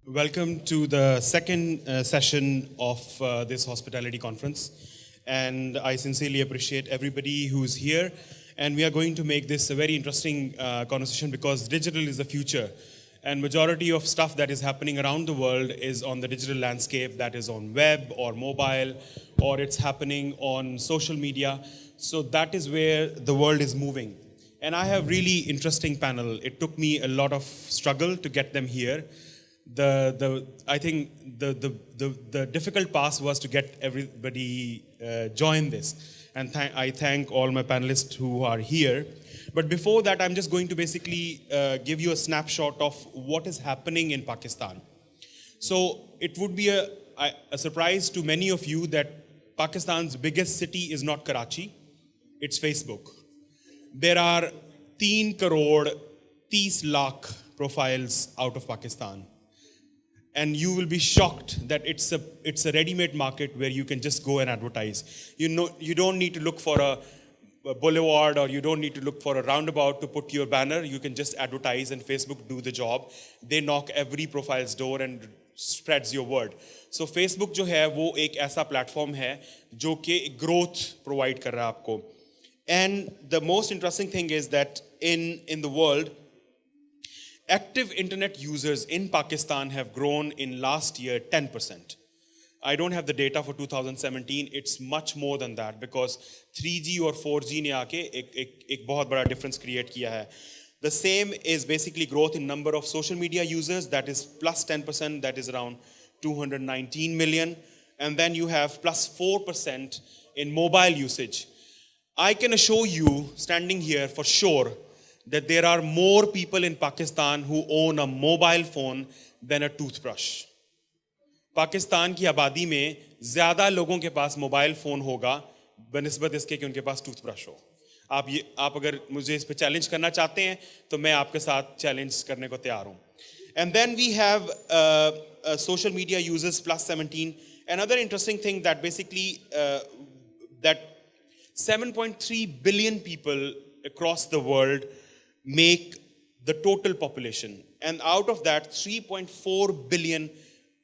Welcome to the second session of this hospitality conference. And I sincerely appreciate everybody who's here. And we are going to make this a very interesting conversation because digital is the future. And majority of stuff that is happening around the world is on the digital landscape, that is on web or mobile, or it's happening on social media. So that is where the world is moving. And I have really interesting panel. It took me a lot of struggle to get them here. I think the difficult pass was to get everybody join this, and I thank all my panelists who are here. But before that, I'm just going to basically give you a snapshot of what is happening in Pakistan. So it would be a surprise to many of you that Pakistan's biggest city is not Karachi, it's Facebook. There are 3 crore 30 lakh profiles out of Pakistan. And you will be shocked that it's a ready-made market where you can just go and advertise. You don't need to look for a boulevard, or you don't need to look for a roundabout to put your banner. You can just advertise and Facebook do the job. They knock every profile's door and spreads your word. So Facebook जो है वो एक ऐसा platform है जो कि growth provide कर रहा है आपको. And the most interesting thing is that in the world, active internet users in Pakistan have grown in last year 10%. I don't have the data for 2017. It's much more than that because 3G or 4G ने आके एक बहुत बड़ा difference create किया है. The same is basically growth in number of social media users. That is plus 10%. That is around 219 million. And then you have plus 4% in mobile usage. I can assure you, standing here for sure, that there are more people in Pakistan who own a mobile phone than a toothbrush. Pakistan की आबादी में ज़्यादा लोगों के पास mobile phone होगा बनिस्बत इसके कि उनके पास टूथब्रश हो. आप अगर मुझे इस पे चैलेंज करना चाहते हैं तो मैं आपके साथ चैलेंज करने को तैयार हूँ. And then we have social media users plus 17. Another interesting thing that basically that 7.3 billion people across the world make the total population. And out of that, 3.4 billion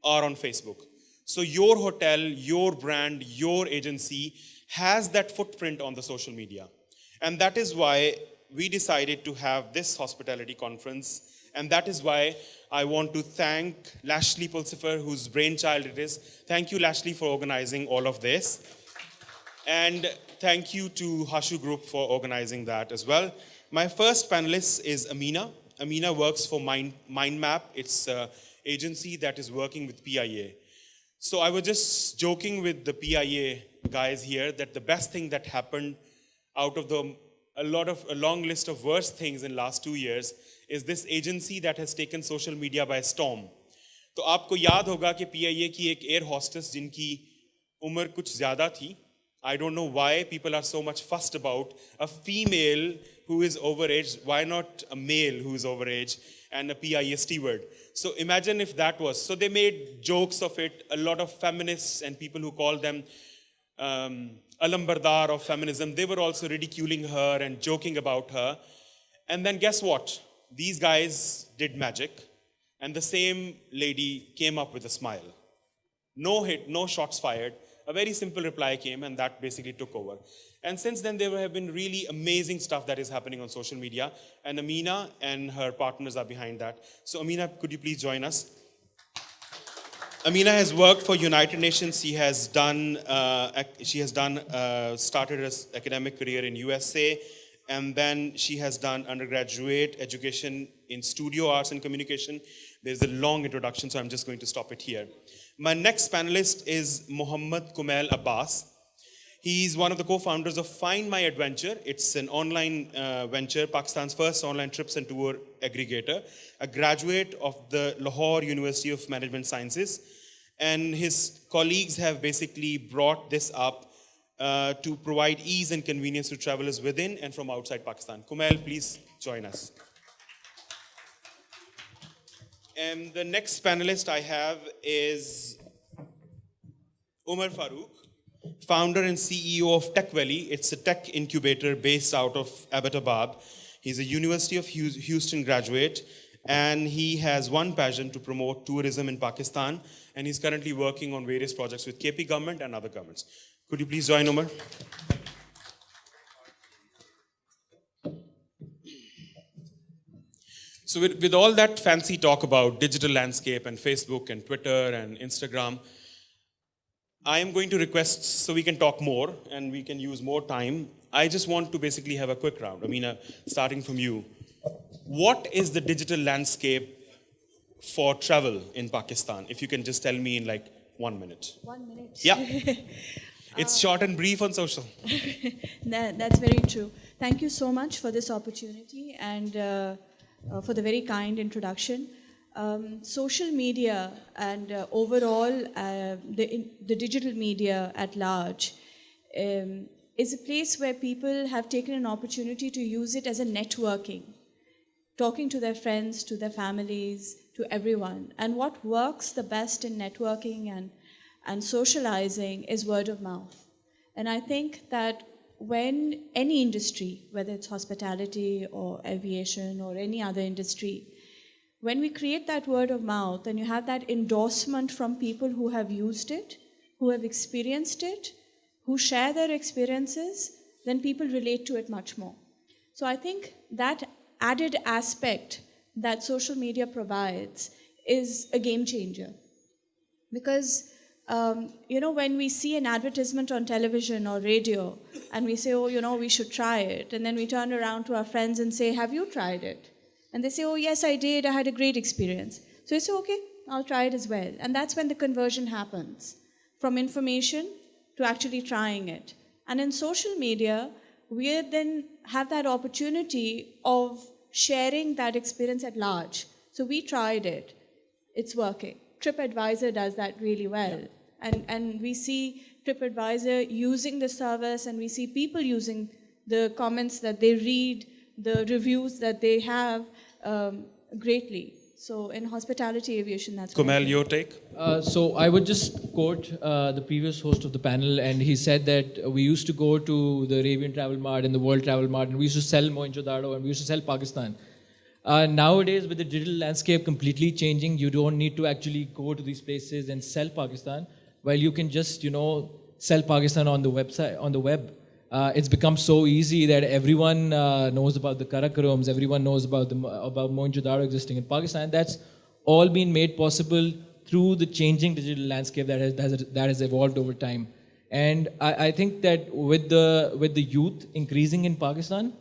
are on Facebook. So your hotel, your brand, your agency has that footprint on the social media. And that is why we decided to have this hospitality conference. And that is why I want to thank Lashley Pulsifer, whose brainchild it is. Thank you, Lashley, for organizing all of this. And thank you to Hashu Group for organizing that as well. My first panelist is Amina. Amina works for MindMap. It's an agency that is working with PIA. So I was just joking with the PIA guys here that the best thing that happened out of a long list of worst things in last 2 years is this agency that has taken social media by storm. तो आपको याद होगा कि PIA की एक air hostess जिनकी उम्र कुछ ज़्यादा थी. I don't know why people are so much fussed about a female who is overage. Why not a male who is overage and a PIA steward? So imagine if that was. So they made jokes of it. A lot of feminists and people who call them alambardar of feminism, they were also ridiculing her and joking about her. And then guess what? These guys did magic. And the same lady came up with a smile. No hit, no shots fired. A very simple reply came, and that basically took over. And since then, there have been really amazing stuff that is happening on social media. And Amina and her partners are behind that. So Amina, could you please join us? Amina has worked for United Nations. She has started her academic career in USA. And then she has done undergraduate education in studio arts and communication. There's a long introduction, so I'm just going to stop it here. My next panelist is Mohammad Kumail Abbas. He's one of the co-founders of Find My Adventure. It's an online venture, Pakistan's first online trips and tour aggregator, a graduate of the Lahore University of Management Sciences. And his colleagues have basically brought this up to provide ease and convenience to travelers within and from outside Pakistan. Kumail, please join us. And the next panelist I have is Umar Farooq, founder and CEO of Tech Valley. It's a tech incubator based out of Abbottabad. He's a University of Houston graduate And he has one passion to promote tourism in Pakistan, and he's currently working on various projects with KP government and other governments. Could you please join Umar? So with all that fancy talk about digital landscape and Facebook and Twitter and Instagram, I am going to request, so we can talk more and we can use more time, I just want to basically have a quick round. Amina, starting from you. What is the digital landscape for travel in Pakistan? If you can just tell me in like 1 minute. 1 minute? Yeah. It's short and brief on social. That's very true. Thank you so much for this opportunity and for the very kind introduction. Social media and overall the digital media at large is a place where people have taken an opportunity to use it as a networking, talking to their friends, to their families, to everyone. And what works the best in networking and socializing is word of mouth. And I think that when any industry, whether it's hospitality or aviation or any other industry, when we create that word of mouth and you have that endorsement from people who have used it, who have experienced it, who share their experiences, then people relate to it much more. So I think that added aspect that social media provides is a game changer. Because when we see an advertisement on television or radio and we say, oh, we should try it. And then we turn around to our friends and say, have you tried it? And they say, oh, yes, I did. I had a great experience. So I say, okay, I'll try it as well. And that's when the conversion happens from information to actually trying it. And in social media, we then have that opportunity of sharing that experience at large. So we tried it. It's working. TripAdvisor does that really well. And we see TripAdvisor using the service, and we see people using the comments that they read, the reviews that they have greatly. So in hospitality aviation, that's Kumail, your take? So I would just quote the previous host of the panel, and he said that we used to go to the Arabian Travel Mart and the World Travel Mart, and we used to sell Mohenjo-daro, and we used to sell Pakistan. Nowadays, with the digital landscape completely changing, you don't need to actually go to these places and sell Pakistan. While you can just, sell Pakistan on the website, on the web. It's become so easy that everyone knows about the Karakorums, everyone knows about Mohenjo-daro existing in Pakistan. That's all been made possible through the changing digital landscape that has evolved over time. And I think that with the youth increasing in Pakistan,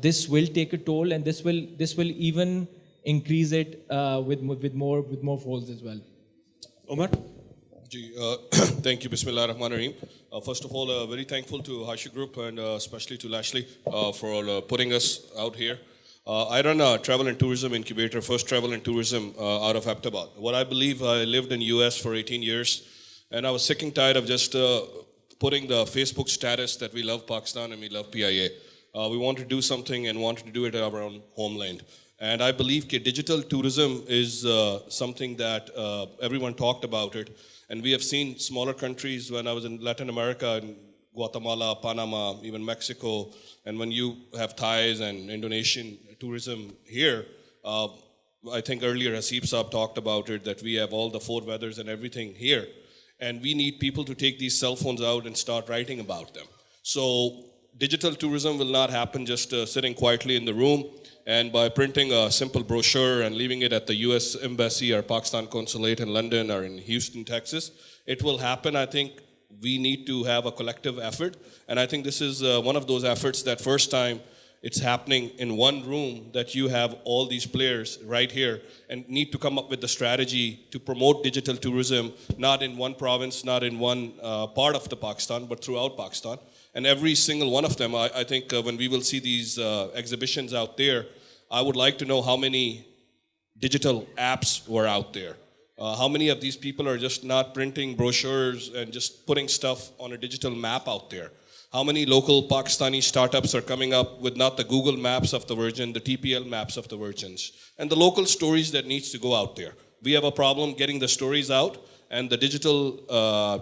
this will take a toll, and this will even increase it with more folds as well. Omar? Thank you. Bismillah ar-Rahman ar-Rahim. First of all, very thankful to Hashi Group and especially to Lashley for putting us out here. I run a travel and tourism incubator, first travel and tourism out of Ahmedabad. What I believe, I lived in US for 18 years, and I was sick and tired of just putting the Facebook status that we love Pakistan and we love PIA. We want to do something and wanted to do it at our own homeland. And I believe that digital tourism is something that everyone talked about it. And we have seen smaller countries. When I was in Latin America, in Guatemala, Panama, even Mexico, and when you have Thais and Indonesian tourism here, I think earlier Hasib Saab talked about it, that we have all the four weathers and everything here. And we need people to take these cell phones out and start writing about them. So digital tourism will not happen just sitting quietly in the room and by printing a simple brochure and leaving it at the US Embassy or Pakistan Consulate in London or in Houston, Texas. It will happen. I think we need to have a collective effort. And I think this is one of those efforts that first time it's happening in one room, that you have all these players right here and need to come up with the strategy to promote digital tourism, not in one province, not in one part of the Pakistan, but throughout Pakistan. And every single one of them, I think when we will see these exhibitions out there, I would like to know how many digital apps were out there. How many of these people are just not printing brochures and just putting stuff on a digital map out there? How many local Pakistani startups are coming up with not the Google Maps of the Virgin, the TPL maps of the Virgins, and the local stories that needs to go out there? We have a problem getting the stories out, and the digital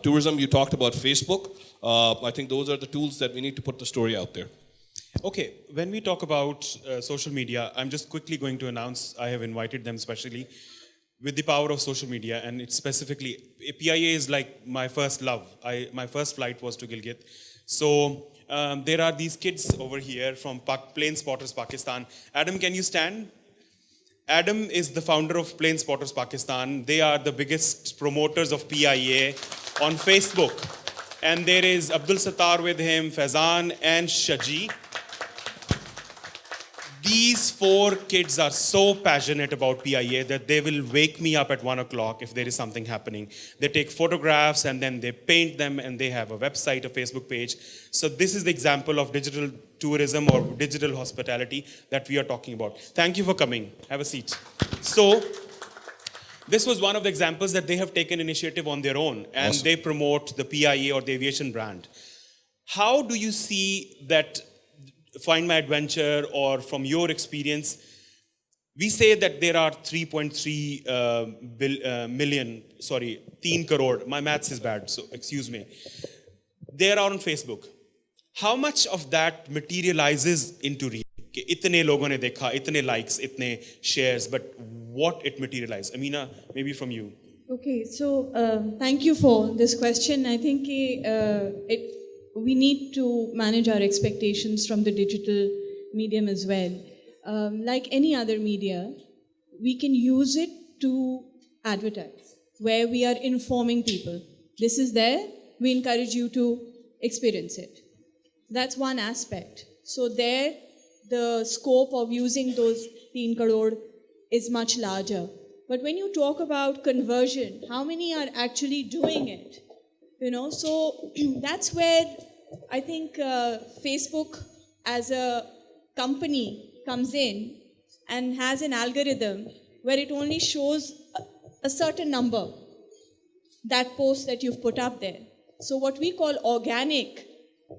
tourism, you talked about Facebook. I think those are the tools that we need to put the story out there. Okay, when we talk about social media, I'm just quickly going to announce I have invited them specially with the power of social media, and it's specifically PIA is like my first love. My first flight was to Gilgit, so there are these kids over here from Plane Spotters Pakistan. Adam, can you stand? Adam is the founder of Plane Spotters Pakistan. They are the biggest promoters of PIA on Facebook. And there is Abdul Sattar with him, Faizan and Shaji. These 4 kids are so passionate about PIA that they will wake me up at 1 o'clock if there is something happening. They take photographs and then they paint them, and they have a website, a Facebook page. So this is the example of digital tourism or digital hospitality that we are talking about. Thank you for coming. Have a seat. So this was one of the examples that they have taken initiative on their own, and Awesome. they promote the PIA or the aviation brand. How do you see that Find My Adventure, or from your experience, we say that there are 3.3 million, 3 crore, my maths is bad, so excuse me. They are on Facebook. How much of that materializes into real? कि इतने लोगों ने देखा, इतने likes, इतने shares, but what it materialized? Amina, maybe from you. Okay, so thank you for this question. I think we need to manage our expectations from the digital medium as well. Like any other media, we can use it to advertise, where we are informing people. This is there, we encourage you to experience it. That's one aspect. So there, the scope of using those 3 crore is much larger. But when you talk about conversion, how many are actually doing it? So that's where I think Facebook as a company comes in and has an algorithm where it only shows a certain number, that post that you've put up there. So what we call organic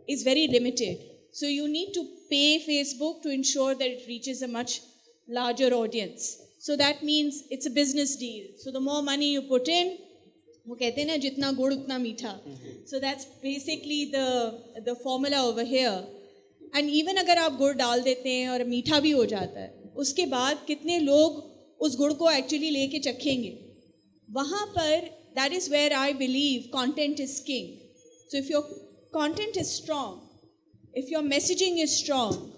is very limited. So you need to pay Facebook to ensure that it reaches a much larger audience. So that means it's a business deal. So the more money you put in, वो कहते हैं ना जितना गुड़ उतना मीठा. So that's basically the formula over here. And even अगर आप गुड़ डाल देते हैं और मीठा भी हो जाता है, उसके बाद कितने लोग उस गुड़ को actually लेके चखेंगे? वहाँ पर that is where I believe content is king. So if your content is strong, if your messaging is strong,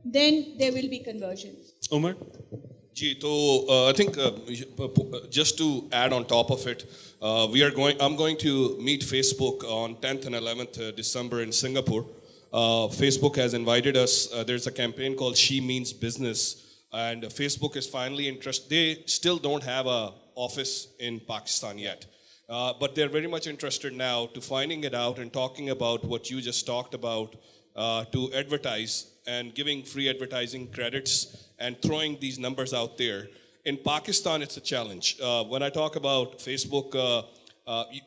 then there will be conversion. Umar? Ji, so I think just to add on top of it, I'm going to meet Facebook on 10th and 11th December in Singapore. Facebook has invited us. There's a campaign called She Means Business, and Facebook is finally interested. They still don't have an office in Pakistan yet, but they're very much interested now to finding it out and talking about what you just talked about, to advertise and giving free advertising credits and throwing these numbers out there. In Pakistan, it's a challenge. When I talk about Facebook,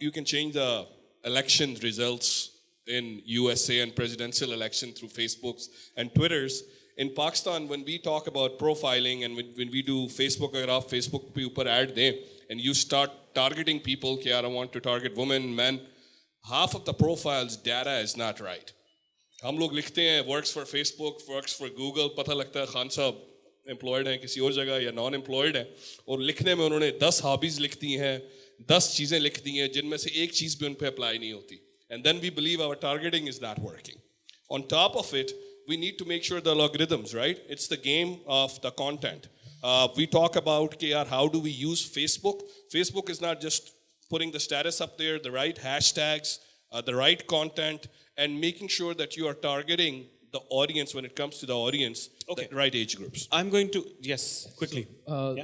you can change the election results in USA and presidential election through Facebooks and Twitters. In Pakistan, when we talk about profiling and when we do Facebook, agar aap Facebook pe upar ad dein, and you start targeting people, ki yaar, I want to target women, men, half of the profiles data is not right. हम लोग लिखते हैं works for Facebook, works for Google, पता लगता है खान साहब employed हैं किसी और जगह या नॉन एम्प्लॉयड हैं, और लिखने में उन्होंने 10 हॉबीज लिख दी हैं, 10 चीज़ें लिख दी हैं जिनमें से एक चीज़ भी उन पे अप्लाई नहीं होती. And then we believe our targeting is not working. On top of it, we need to make sure the algorithms, right? It's the game of the content. We talk about how do we use Facebook. Facebook is not just putting the status up there, the right hashtags, the right content, and making sure that you are targeting the audience when it comes to the audience, Okay. the right age groups. I'm going to, yes, quickly.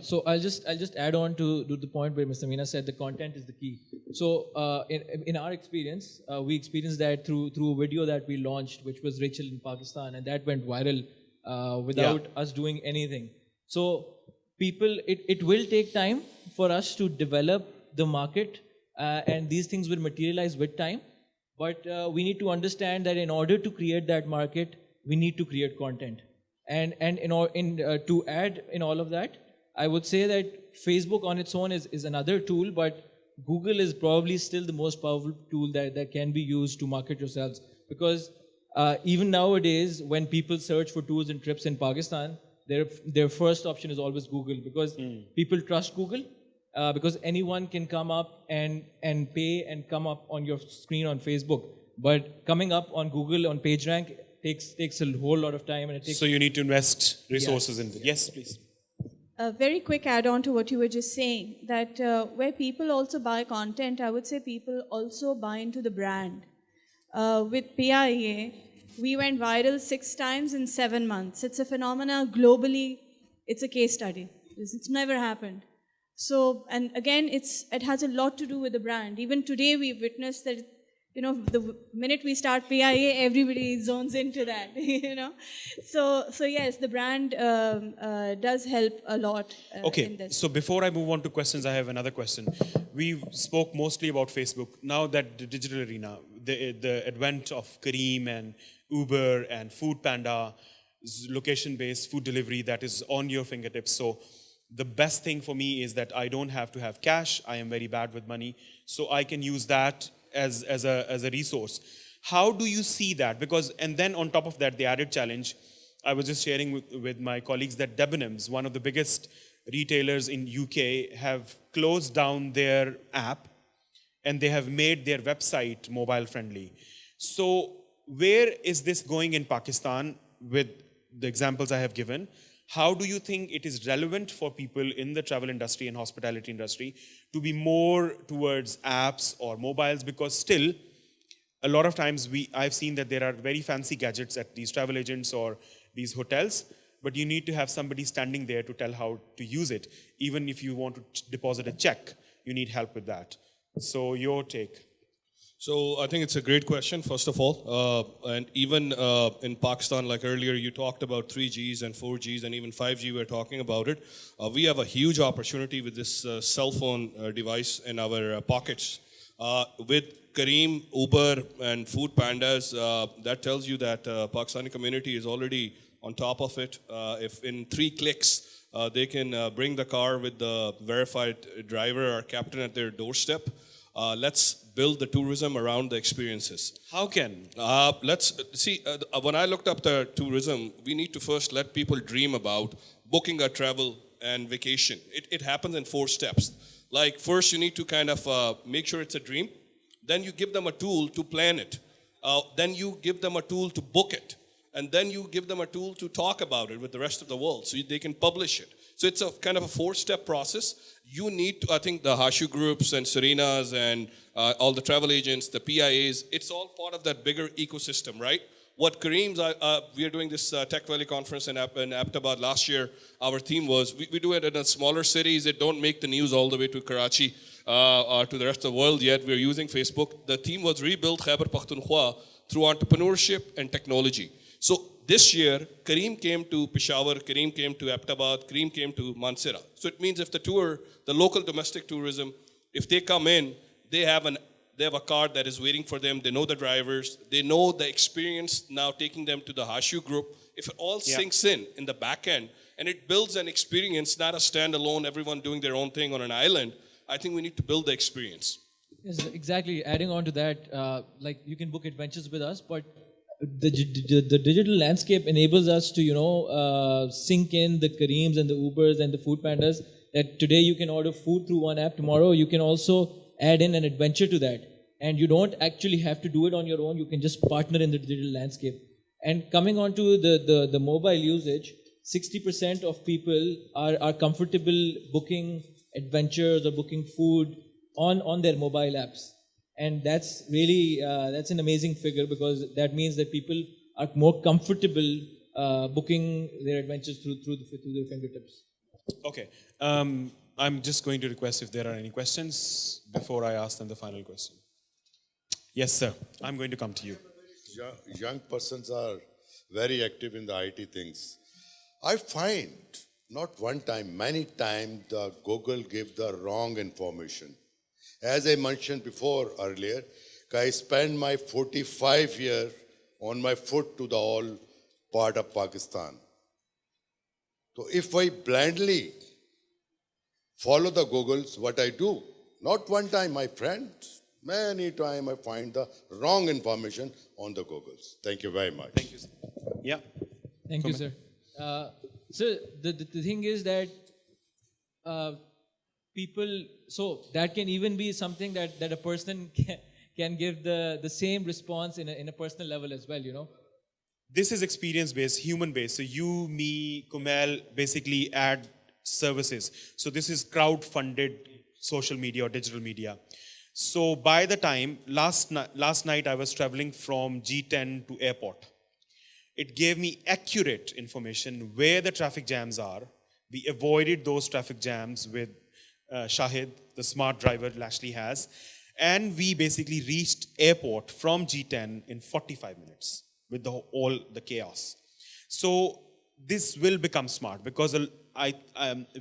So I'll just add on to the point where Mr. Meena said the content is the key. So in our experience, we experienced that through a video that we launched, which was Rachel in Pakistan, and that went viral without us doing anything. So it will take time for us to develop the market, and these things will materialize with time. But we need to understand that in order to create that market, we need to create content. And to add in all of that, I would say that Facebook on its own is another tool, but Google is probably still the most powerful tool that can be used to market yourselves. Because Even nowadays, when people search for tours and trips in Pakistan, their first option is always Google, because people trust Google, because anyone can come up and pay and come up on your screen on Facebook. But coming up on Google on PageRank takes a whole lot of time, and it takes. So you need to invest resources in it. Yes, please. A very quick add-on to what you were just saying, that where people also buy content, I would say people also buy into the brand. With PIA, we went viral 6 times in 7 months. It's a phenomena globally. It's a case study. It's never happened. So, and again, it has a lot to do with the brand. Even today, we've witnessed that, the minute we start PIA, everybody zones into that, So yes, the brand does help a lot in Okay, this. so before I move on to questions, I have another question. We spoke mostly about Facebook. Now that the digital arena, the advent of Careem and Uber and Food Panda, location-based food delivery that is on your fingertips. So the best thing for me is that I don't have to have cash. I am very bad with money. So I can use that as a resource. How do you see that? Because, and then on top of that, the added challenge, I was just sharing with my colleagues that Debenhams, one of the biggest retailers in UK, have closed down their app and they have made their website mobile friendly. So where is this going in Pakistan with the examples I have given? How do you think it is relevant for people in the travel industry and hospitality industry to be more towards apps or mobiles? Because still, a lot of times I've seen that there are very fancy gadgets at these travel agents or these hotels, but you need to have somebody standing there to tell how to use it. Even if you want to deposit a check, you need help with that. So your take. So I think it's a great question, first of all. And even in Pakistan, like earlier, you talked about 3Gs and 4Gs and even 5G, we're talking about it. We have a huge opportunity with this cell phone device in our pockets. With Careem, Uber, and Food Pandas, that tells you that Pakistani community is already on top of it. If in 3 clicks, they can bring the car with the verified driver or captain at their doorstep. Let's build the tourism around the experiences. How can? Let's see, when I looked up the tourism, we need to first let people dream about booking a travel and vacation. It happens in 4 steps. Like first you need to kind of make sure it's a dream. Then you give them a tool to plan it. Then you give them a tool to book it. And then you give them a tool to talk about it with the rest of the world so they can publish it. So it's a kind of a 4-step process. You need to, I think the Hashu groups and Serenas and all the travel agents, the PIAs, it's all part of that bigger ecosystem, right? What Kareem's, we are doing this Tech Valley conference in Ahmedabad last year. Our theme was, we do it in smaller cities. It don't make the news all the way to Karachi or to the rest of the world yet. We're using Facebook. The theme was Rebuild Khyber Pakhtunkhwa through entrepreneurship and technology. So this year, Careem came to Peshawar, Careem came to Ahmedabad, Careem came to Mansehra. So it means if the local domestic tourism, if they come in, they have a car that is waiting for them. They know the drivers. They know the experience now taking them to the Hashu group. If it all sinks in the back end, and it builds an experience, not a standalone, everyone doing their own thing on an island, I think we need to build the experience. Yes, exactly. Adding on to that, like you can book adventures with us, but the digital landscape enables us to, sync in the Careems and the Ubers and the Food Pandas. That today you can order food through one app. Tomorrow you can also add in an adventure to that, and you don't actually have to do it on your own. You can just partner in the digital landscape. And coming on to the mobile usage, 60% of people are comfortable booking adventures or booking food on their mobile apps. And that's really, that's an amazing figure, because that means that people are more comfortable booking their adventures through their fingertips. Okay. I'm just going to request if there are any questions before I ask them the final question. Yes, sir. I'm going to come to you. Young persons are very active in the IT things. I find not one time, many times the Google give the wrong information. As I mentioned before earlier, I spent my 45 years on my foot to the whole part of Pakistan. So if I blindly follow the Googles, what I do, not one time, my friends, Many time I find the wrong information on the Googles. Thank you very much. Thank you. Yeah. Thank you, sir. So the thing is that uh, people, so that can even be something that a person can give the same response in a personal level as well, you know. This is experience based, human based. So you, me, Kumail basically add services. So this is crowd funded social media or digital media. So by the time last night I was traveling from G10 to airport. It gave me accurate information where the traffic jams are. We avoided those traffic jams with Shahid, the smart driver Lashley has. And we basically reached airport from G10 in 45 minutes with all the chaos. So this will become smart because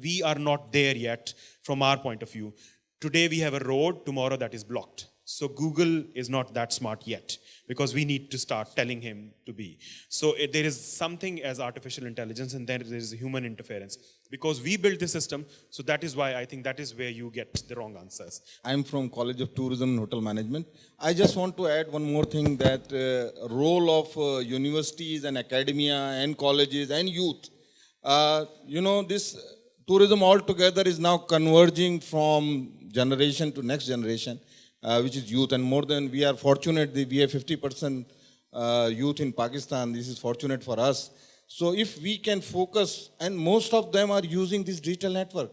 we are not there yet from our point of view. Today we have a road, tomorrow that is blocked. So Google is not that smart yet because we need to start telling him to be. So there is something as artificial intelligence and then there is human interference. Because we built this system, so that is why I think that is where you get the wrong answers. I'm from College of Tourism and Hotel Management. I just want to add one more thing that role of universities and academia and colleges and youth. This tourism altogether is now converging from generation to next generation, which is youth. And more than we are fortunate, we have 50% youth in Pakistan. This is fortunate for us. So if we can focus, and most of them are using this digital network.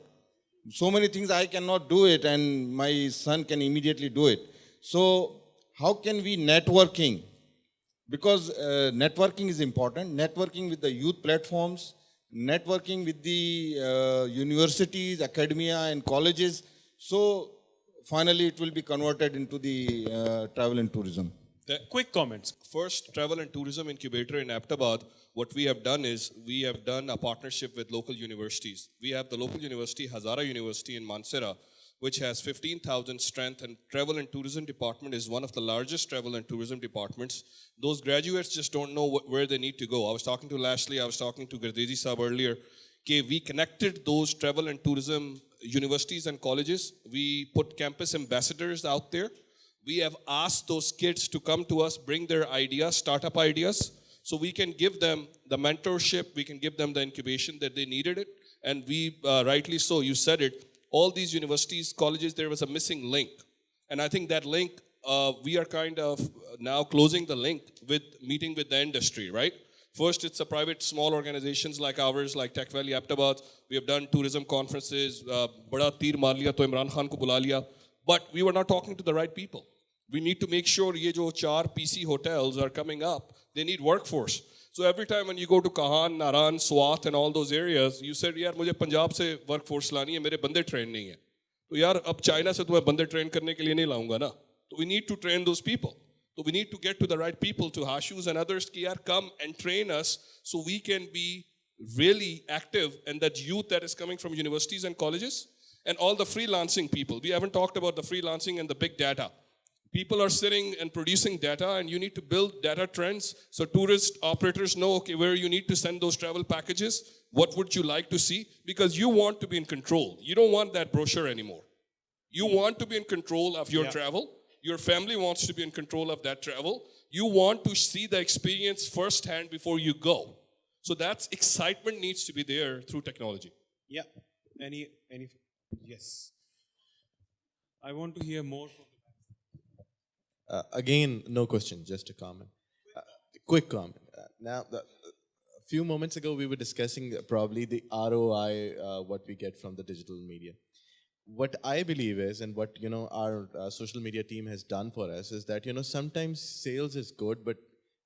So many things I cannot do it and my son can immediately do it. So how can we networking? Because networking is important. Networking with the youth platforms, networking with the universities, academia and colleges. So finally it will be converted into the travel and tourism. Quick comments. First travel and tourism incubator in Ahmedabad, what we have done is we have done a partnership with local universities. We have the local university, Hazara University in Mansehra, which has 15,000 strength, and travel and tourism department is one of the largest travel and tourism departments. Those graduates just don't know where they need to go. I was talking to Lashley, I was talking to Gardezi Saab earlier. Okay, we connected those travel and tourism universities and colleges. We put campus ambassadors out there. We have asked those kids to come to us, bring their ideas, startup ideas, so we can give them the mentorship, we can give them the incubation that they needed it. And we, rightly so, you said it, all these universities, colleges, there was a missing link. And I think that link, we are kind of now closing the link with meeting with the industry, right? First, it's a private small organizations like ours, like Tech Valley, Ahmedabad. We have done tourism conferences, Bada Tir Maar Liya, to Imran Khan ko bula liya. But we were not talking to the right people. We need to make sure ye jo 4 PC hotels are coming up, they need workforce. So every time when you go to Kahan, Naran, Swat and all those areas, you said, yaar, mujhe Punjab se workforce lani hai, mere bande train nahi hai. So yaar, ab China se tumhe bande train karne ke liye nahi launga na. So we need to train those people. So we need to get to the right people, to Hashus and others, ki yaar, come and train us so we can be really active, and that youth that is coming from universities and colleges, and all the freelancing people. We haven't talked about the freelancing and the big data. People are sitting and producing data, and you need to build data trends so tourist operators know, okay, where you need to send those travel packages, what would you like to see, because you want to be in control. You don't want that brochure anymore. You want to be in control of your travel. Your family wants to be in control of that travel. You want to see the experience firsthand before you go. So that's excitement needs to be there through technology. Yeah. Any? Yes. I want to hear more from Again, no question, just a comment. Quick comment. A few moments ago, we were discussing probably the ROI, what we get from the digital media. What I believe is, and what our social media team has done for us, is that sometimes sales is good, but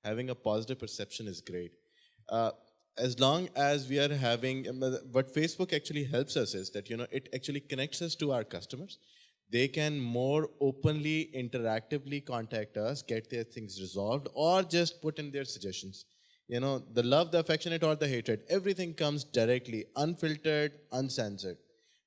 having a positive perception is great. As long as we are having, what Facebook actually helps us is that it actually connects us to our customers. They can more openly, interactively contact us, get their things resolved, or just put in their suggestions. The love, the affectionate, or the hatred, everything comes directly, unfiltered, uncensored.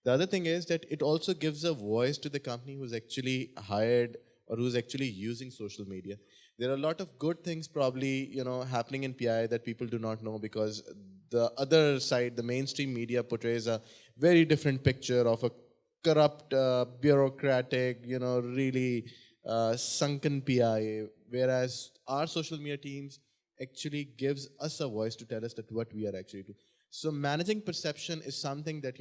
The other thing is that it also gives a voice to the company who's actually hired or who's actually using social media. There are a lot of good things probably, happening in PI that people do not know, because the other side, the mainstream media, portrays a very different picture of a corrupt, bureaucratic, really sunken PI, whereas our social media teams actually gives us a voice to tell us that what we are actually doing. So managing perception is something that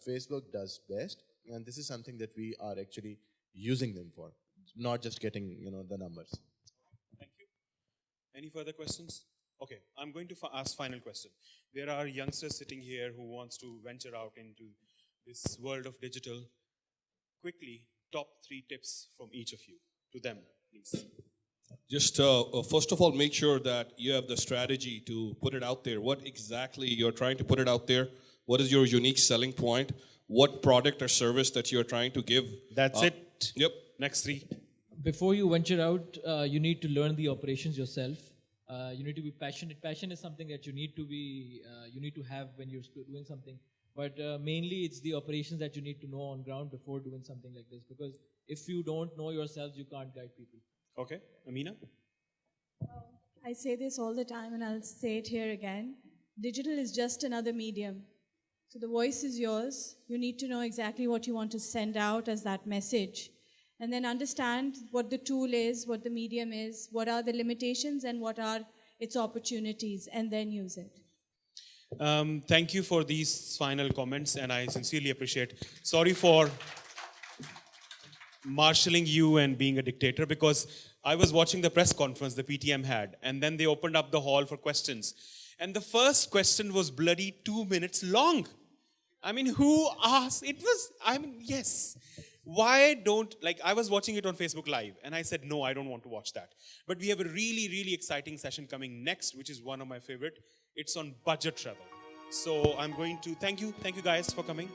Facebook does best, and this is something that we are actually using them for, not just getting the numbers. Thank you. Any further questions? Okay, I'm going to ask final question. There are youngsters sitting here who wants to venture out into this world of digital. Quickly, top 3 tips from each of you to them, please. Just first of all, make sure that you have the strategy to put it out there. What exactly you're trying to put it out there? What is your unique selling point? What product or service that you're trying to give? That's it. Yep. Next 3. Before you venture out, you need to learn the operations yourself. You need to be passionate. Passion is something that you need to have when you're doing something. But mainly it's the operations that you need to know on ground before doing something like this. Because if you don't know yourselves, you can't guide people. Okay, Amina? I say this all the time and I'll say it here again. Digital is just another medium. So the voice is yours. You need to know exactly what you want to send out as that message. And then understand what the tool is, what the medium is, what are the limitations and what are its opportunities, and then use it. Thank you for these final comments, and I sincerely appreciate. Sorry for marshalling you and being a dictator, because I was watching the press conference the PTM had, and then they opened up the hall for questions. And the first question was bloody 2 minutes long. I mean, who asked? Yes. Why don't, I was watching it on Facebook Live, and I said, no, I don't want to watch that. But we have a really, really exciting session coming next, which is one of my favorite. It's on budget travel. So I'm going to thank you guys for coming.